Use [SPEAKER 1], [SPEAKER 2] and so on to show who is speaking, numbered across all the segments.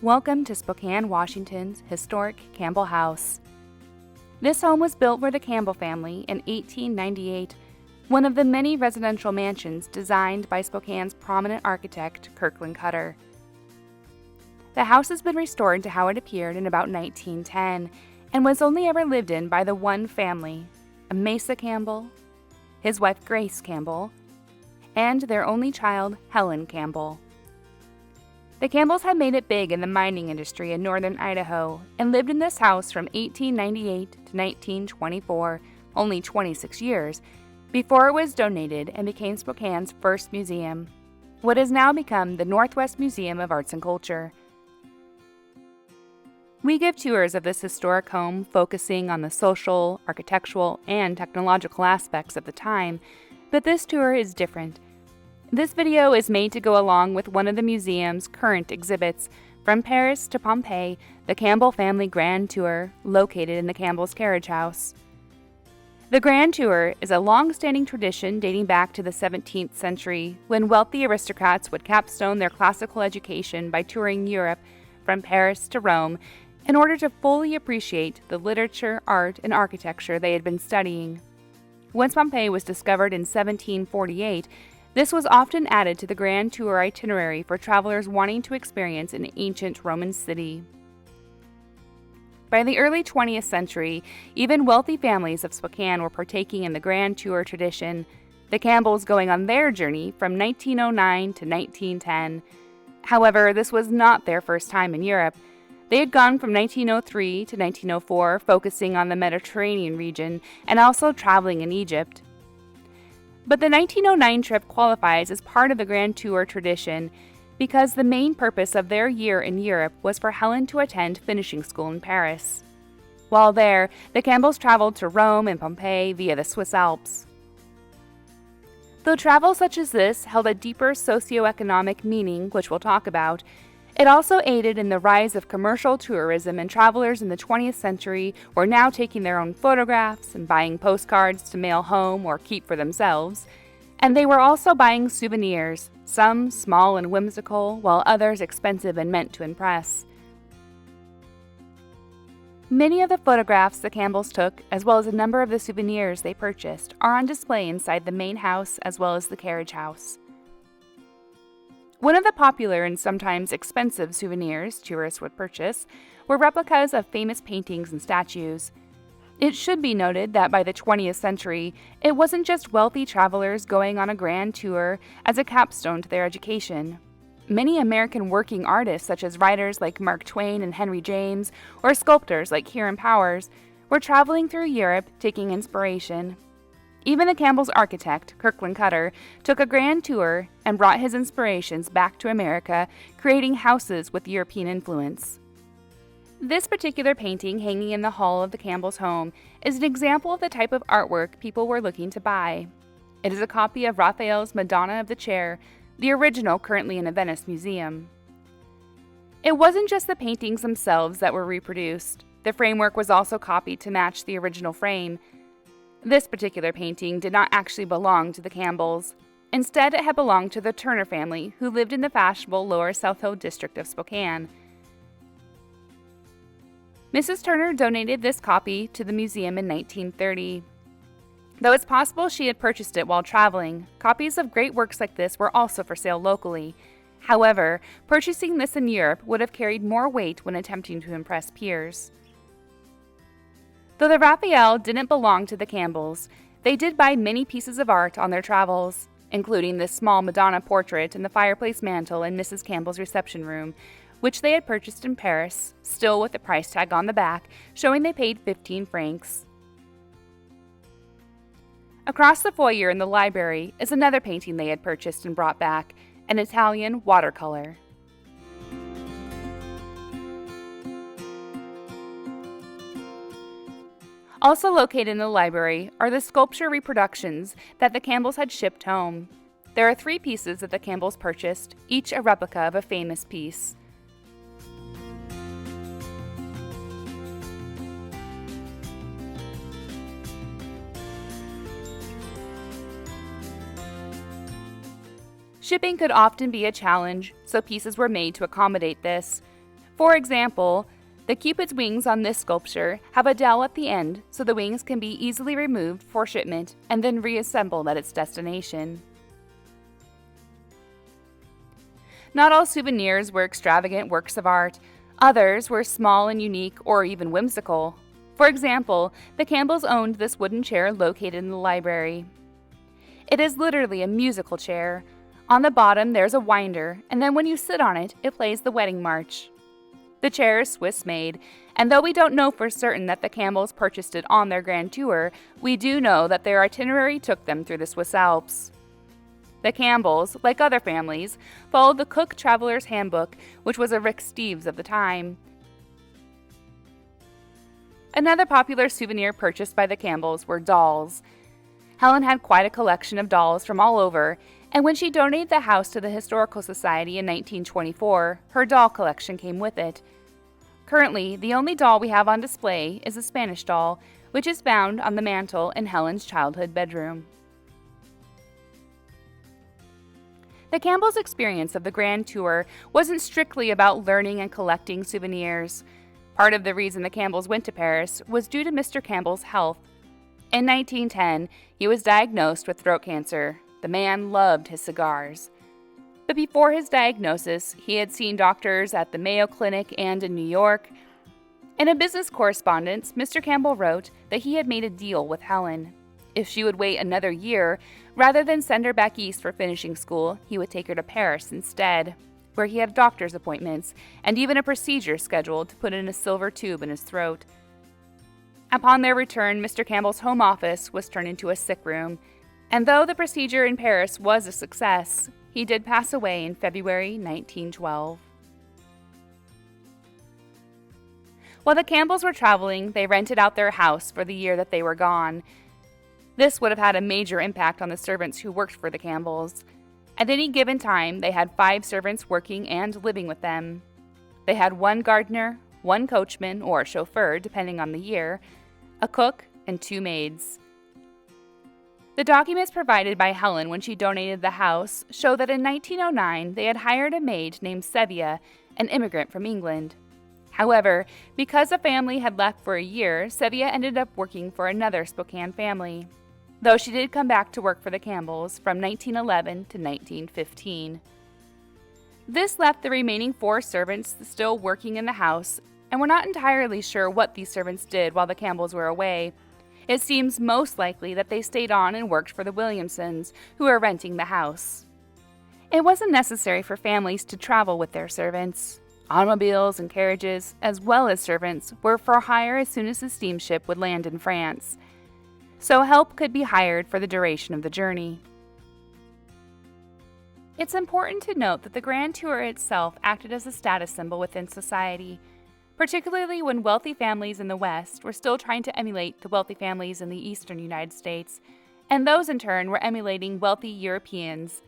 [SPEAKER 1] Welcome to Spokane, Washington's Historic Campbell House. This home was built for the Campbell family in 1898, one of the many residential mansions designed by Spokane's prominent architect, Kirkland Cutter. The house has been restored to how it appeared in about 1910 and was only ever lived in by the one family, Mesa Campbell, his wife Grace Campbell, and their only child, Helen Campbell. The Campbells had made it big in the mining industry in northern Idaho and lived in this house from 1898 to 1924, only 26 years, before it was donated and became Spokane's first museum, what has now become the Northwest Museum of Arts and Culture. We give tours of this historic home focusing on the social, architectural, and technological aspects of the time, but this tour is different. This video is made to go along with one of the museum's current exhibits, From Paris to Pompeii, the Campbell Family Grand Tour, located in the Campbell's carriage house. The Grand Tour is a long-standing tradition dating back to the 17th century, when wealthy aristocrats would capstone their classical education by touring Europe from Paris to Rome in order to fully appreciate the literature, art, and architecture they had been studying. Once Pompeii was discovered in 1748, this was often added to the Grand Tour itinerary for travelers wanting to experience an ancient Roman city. By the early 20th century, even wealthy families of Spokane were partaking in the Grand Tour tradition, the Campbells going on their journey from 1909 to 1910. However, this was not their first time in Europe. They had gone from 1903 to 1904, focusing on the Mediterranean region and also traveling in Egypt. But the 1909 trip qualifies as part of the Grand Tour tradition because the main purpose of their year in Europe was for Helen to attend finishing school in Paris. While there, the Campbells traveled to Rome and Pompeii via the Swiss Alps. Though travel such as this held a deeper socioeconomic meaning, which we'll talk about, it also aided in the rise of commercial tourism, and travelers in the 20th century were now taking their own photographs and buying postcards to mail home or keep for themselves. And they were also buying souvenirs, some small and whimsical, while others expensive and meant to impress. Many of the photographs the Campbells took, as well as a number of the souvenirs they purchased, are on display inside the main house as well as the carriage house. One of the popular and sometimes expensive souvenirs tourists would purchase were replicas of famous paintings and statues. It should be noted that by the 20th century, it wasn't just wealthy travelers going on a grand tour as a capstone to their education. Many American working artists, such as writers like Mark Twain and Henry James, or sculptors like Hiram Powers, were traveling through Europe taking inspiration. Even the Campbell's architect, Kirkland Cutter, took a grand tour and brought his inspirations back to America, creating houses with European influence. This particular painting hanging in the hall of the Campbell's home is an example of the type of artwork people were looking to buy. It is a copy of Raphael's Madonna of the Chair, the original currently in a Venice museum. It wasn't just the paintings themselves that were reproduced. The framework was also copied to match the original frame. This particular painting did not actually belong to the Campbells. Instead, it had belonged to the Turner family, who lived in the fashionable Lower South Hill district of Spokane. Mrs. Turner donated this copy to the museum in 1930. Though it's possible she had purchased it while traveling, copies of great works like this were also for sale locally. However, purchasing this in Europe would have carried more weight when attempting to impress peers. Though the Raphael didn't belong to the Campbells, they did buy many pieces of art on their travels, including this small Madonna portrait and the fireplace mantel in Mrs. Campbell's reception room, which they had purchased in Paris, still with the price tag on the back, showing they paid 15 francs. Across the foyer in the library is another painting they had purchased and brought back, an Italian watercolor. Also located in the library are the sculpture reproductions that the Campbells had shipped home. There are 3 pieces that the Campbells purchased, each a replica of a famous piece. Shipping could often be a challenge, so pieces were made to accommodate this. For example, the Cupid's wings on this sculpture have a dowel at the end so the wings can be easily removed for shipment and then reassembled at its destination. Not all souvenirs were extravagant works of art. Others were small and unique or even whimsical. For example, the Campbells owned this wooden chair located in the library. It is literally a musical chair. On the bottom there's a winder, and then when you sit on it, it plays the wedding march. The chair is Swiss-made, and though we don't know for certain that the Campbells purchased it on their grand tour, we do know that their itinerary took them through the Swiss Alps. The Campbells, like other families, followed the Cook Traveler's Handbook, which was a Rick Steves of the time. Another popular souvenir purchased by the Campbells were dolls. Helen had quite a collection of dolls from all over, and when she donated the house to the Historical Society in 1924, her doll collection came with it. Currently, the only doll we have on display is a Spanish doll, which is found on the mantel in Helen's childhood bedroom. The Campbells' experience of the Grand Tour wasn't strictly about learning and collecting souvenirs. Part of the reason the Campbells went to Paris was due to Mr. Campbell's health. In 1910, he was diagnosed with throat cancer. The man loved his cigars. But before his diagnosis, he had seen doctors at the Mayo Clinic and in New York. In a business correspondence, Mr. Campbell wrote that he had made a deal with Helen. If she would wait another year, rather than send her back east for finishing school, he would take her to Paris instead, where he had doctor's appointments and even a procedure scheduled to put in a silver tube in his throat. Upon their return, Mr. Campbell's home office was turned into a sick room, and though the procedure in Paris was a success, he did pass away in February 1912. While the Campbells were traveling, they rented out their house for the year that they were gone. This would have had a major impact on the servants who worked for the Campbells. At any given time, they had 5 servants working and living with them. They had 1 gardener, 1 coachman or chauffeur, depending on the year, a cook, and 2 maids. The documents provided by Helen when she donated the house show that in 1909 they had hired a maid named Sevilla, an immigrant from England. However, because the family had left for a year, Sevilla ended up working for another Spokane family, though she did come back to work for the Campbells from 1911 to 1915. This left the remaining 4 servants still working in the house, and we're not entirely sure what these servants did while the Campbells were away. It seems most likely that they stayed on and worked for the Williamsons, who were renting the house. It wasn't necessary for families to travel with their servants. Automobiles and carriages, as well as servants, were for hire as soon as the steamship would land in France, so help could be hired for the duration of the journey. It's important to note that the Grand Tour itself acted as a status symbol within society, particularly when wealthy families in the West were still trying to emulate the wealthy families in the eastern United States, and those in turn were emulating wealthy Europeans.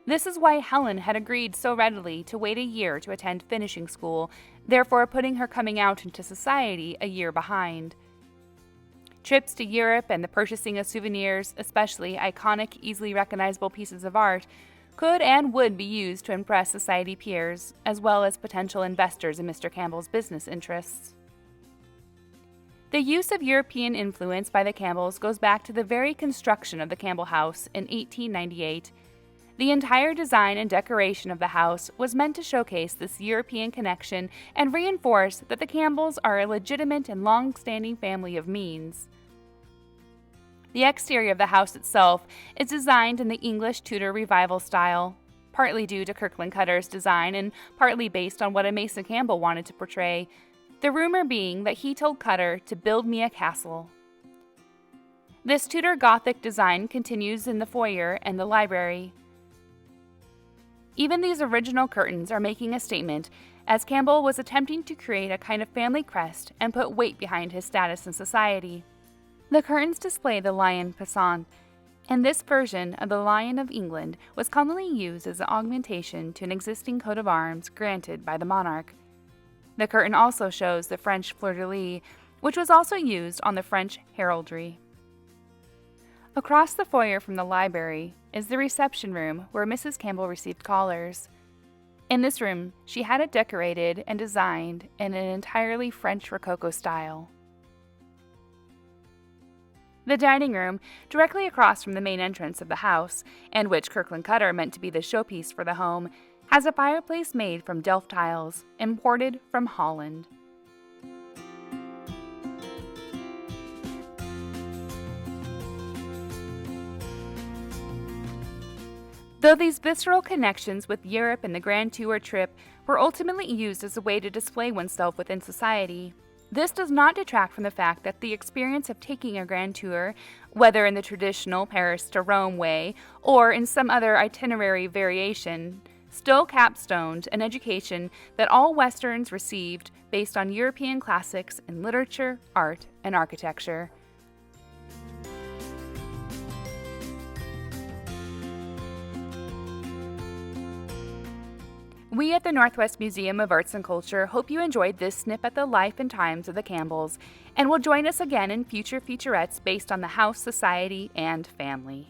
[SPEAKER 1] This is why Helen had agreed so readily to wait a year to attend finishing school, therefore putting her coming out into society a year behind. Trips to Europe and the purchasing of souvenirs, especially iconic, easily recognizable pieces of art, could and would be used to impress society peers, as well as potential investors in Mr. Campbell's business interests. The use of European influence by the Campbells goes back to the very construction of the Campbell House in 1898. The entire design and decoration of the house was meant to showcase this European connection and reinforce that the Campbells are a legitimate and long-standing family of means. The exterior of the house itself is designed in the English Tudor Revival style, partly due to Kirkland Cutter's design and partly based on what a Mason Campbell wanted to portray, the rumor being that he told Cutter to build me a castle. This Tudor Gothic design continues in the foyer and the library. Even these original curtains are making a statement, as Campbell was attempting to create a kind of family crest and put weight behind his status in society. The curtains display the lion passant, and this version of the Lion of England was commonly used as an augmentation to an existing coat of arms granted by the monarch. The curtain also shows the French fleur-de-lis, which was also used on the French heraldry. Across the foyer from the library is the reception room where Mrs. Campbell received callers. In this room, she had it decorated and designed in an entirely French Rococo style. The dining room, directly across from the main entrance of the house, and which Kirkland Cutter meant to be the showpiece for the home, has a fireplace made from Delft tiles, imported from Holland. Though these visceral connections with Europe and the Grand Tour trip were ultimately used as a way to display oneself within society, this does not detract from the fact that the experience of taking a Grand Tour, whether in the traditional Paris to Rome way or in some other itinerary variation, still capstoned an education that all Westerns received based on European classics in literature, art, and architecture. We at the Northwest Museum of Arts and Culture hope you enjoyed this snip at the life and times of the Campbells, and will join us again in future featurettes based on the house, society, and family.